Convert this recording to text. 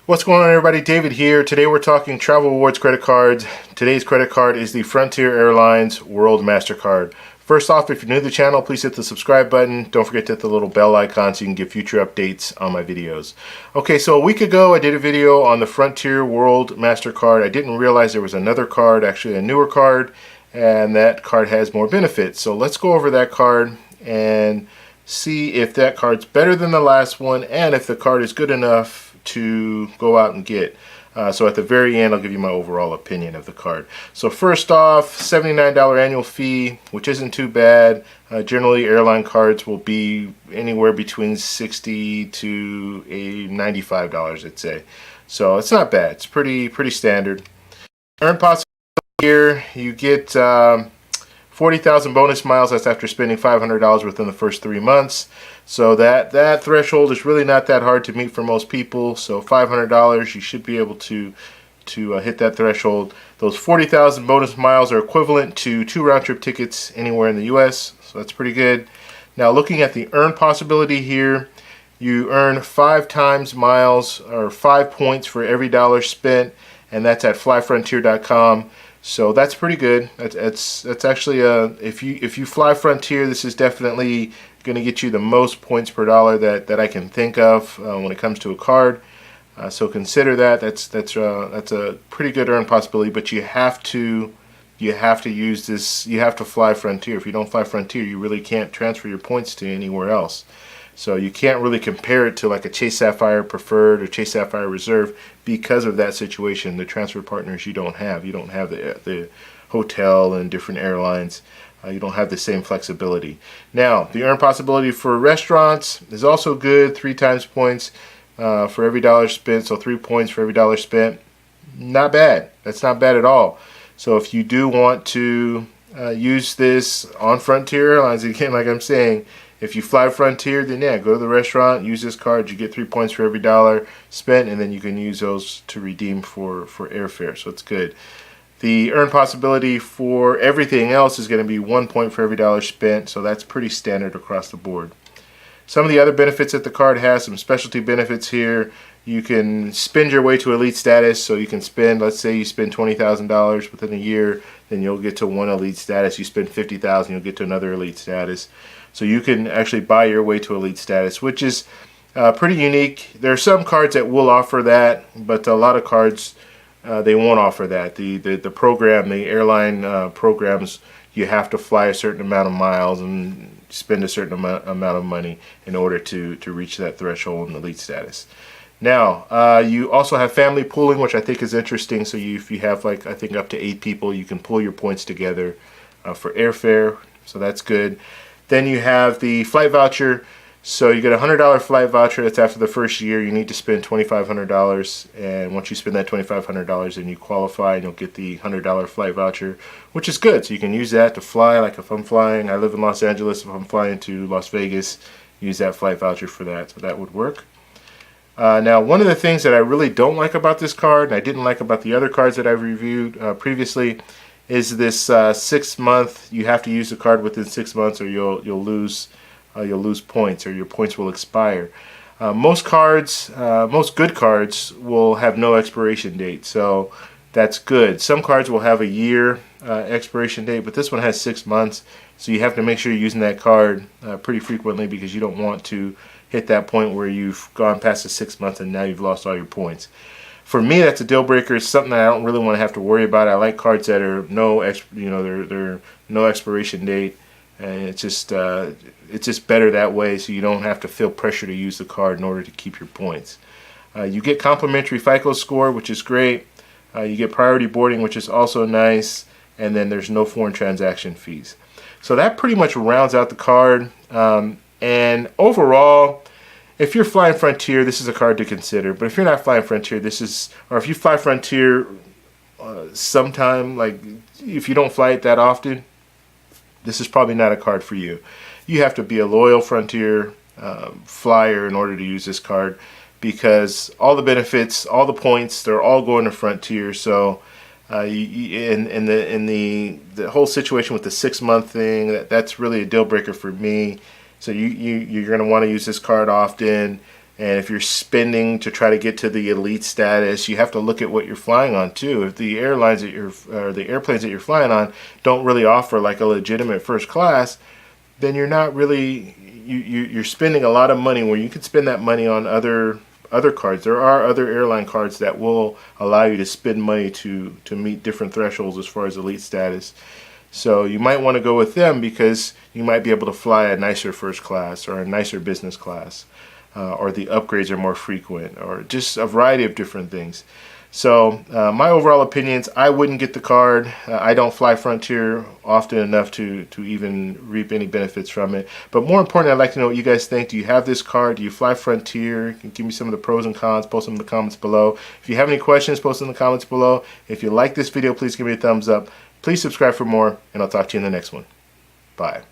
What's going on, everybody? David here. Today we're talking travel rewards credit cards. Today's credit card is the Frontier Airlines World MasterCard. First off, if you're new to the channel, please hit the subscribe button. Don't forget to hit the little bell icon so you can get future updates on my videos. Okay, so a week ago I did a video on the Frontier World MasterCard. I didn't realize there was another card, actually a newer card, and that card has more benefits. So let's go over that card and see if that card's better than the last one and if the card is good enough to go out and get. So at the very end, I'll give you my overall opinion of the card. So first off, $79 annual fee, which isn't too bad. Generally, airline cards will be anywhere between $60 to $95, I'd say. So it's not bad. It's pretty standard. Earn possibility here, you get 40,000 bonus miles. That's after spending $500 within the first 3 months. So that threshold is really not that hard to meet for most people. So $500, you should be able to hit that threshold. Those 40,000 bonus miles are equivalent to 2 round-trip tickets anywhere in the U.S. So that's pretty good. Now looking at the earn possibility here, you earn 5 times miles or 5 points for every dollar spent, and that's at flyfrontier.com. So that's pretty good. That's actually if you fly Frontier, this is definitely going to get you the most points per dollar that I can think of when it comes to a card. So consider that. That's a pretty good earn possibility. But you have to use this. You have to fly Frontier. If you don't fly Frontier, you really can't transfer your points to anywhere else. So you can't really compare it to like a Chase Sapphire Preferred or Chase Sapphire Reserve because of that situation. The transfer partners you don't have. You don't have the hotel and different airlines. You don't have the same flexibility. Now, the earn possibility for restaurants is also good. 3 times points for every dollar spent. So 3 points for every dollar spent. Not bad. That's not bad at all. So if you do want to use this on Frontier Airlines, again, like I'm saying, if you fly Frontier, then yeah, go to the restaurant, use this card. You get 3 points for every dollar spent, and then you can use those to redeem for airfare. So it's good. The earn possibility for everything else is going to be 1 point for every dollar spent. So that's pretty standard across the board. Some of the other benefits that the card has, some specialty benefits here. You can spend your way to elite status. So you can spend, let's say you spend $20,000 within a year, then you'll get to one elite status. You spend $50,000, you'll get to another elite status. So you can actually buy your way to elite status, which is pretty unique. There are some cards that will offer that, but a lot of cards they won't offer that. The program, the airline programs, you have to fly a certain amount of miles and spend a certain amount of money in order to reach that threshold in elite status. Now, you also have family pooling, which I think is interesting. So if you have, like, I think up to 8 people, you can pool your points together for airfare. So that's good. Then you have the flight voucher. So you get a $100 flight voucher. That's after the first year. You need to spend $2,500. And once you spend that $2,500, then you qualify and you'll get the $100 flight voucher, which is good. So you can use that to fly. Like if I'm flying, I live in Los Angeles. If I'm flying to Las Vegas, use that flight voucher for that. So that would work. Now, one of the things that I really don't like about this card, and I didn't like about the other cards that I've reviewed previously, is this 6 month. You have to use the card within 6 months, or you'll lose points, or your points will expire. Most cards, most good cards, will have no expiration date, so that's good. Some cards will have a year expiration date, but this one has 6 months, so you have to make sure you're using that card pretty frequently because you don't want to hit that point where you've gone past the 6 months and now you've lost all your points. For me, that's a deal breaker. It's something that I don't really want to have to worry about. I like cards that are they're no expiration date, and it's just better that way. So you don't have to feel pressure to use the card in order to keep your points. You get complimentary FICO score, which is great. You get priority boarding, which is also nice, and then there's no foreign transaction fees. So that pretty much rounds out the card. And overall, if you're flying Frontier, this is a card to consider. But if you're not flying Frontier, or if you fly Frontier sometime, like if you don't fly it that often, this is probably not a card for you. You have to be a loyal Frontier flyer in order to use this card because all the benefits, all the points, they're all going to Frontier. So in the whole situation with the 6 month thing, that's really a deal breaker for me. So you're going to want to use this card often. And if you're spending to try to get to the elite status, you have to look at what you're flying on too. If the airlines that the airplanes that you're flying on don't really offer like a legitimate first class, then you're not really you're spending a lot of money where you could spend that money on other cards. There are other airline cards that will allow you to spend money to meet different thresholds as far as elite status. So you might want to go with them because you might be able to fly a nicer first class or a nicer business class, or the upgrades are more frequent, or just a variety of different things. So my overall opinions, I wouldn't get the card. I don't fly Frontier often enough to even reap any benefits from it. But more importantly, I'd like to know what you guys think. Do you have this card? Do you fly Frontier? You can give me some of the pros and cons. Post them in the comments below. If you have any questions, post them in the comments below. If you like this video, please give me a thumbs up. Please subscribe for more, and I'll talk to you in the next one. Bye.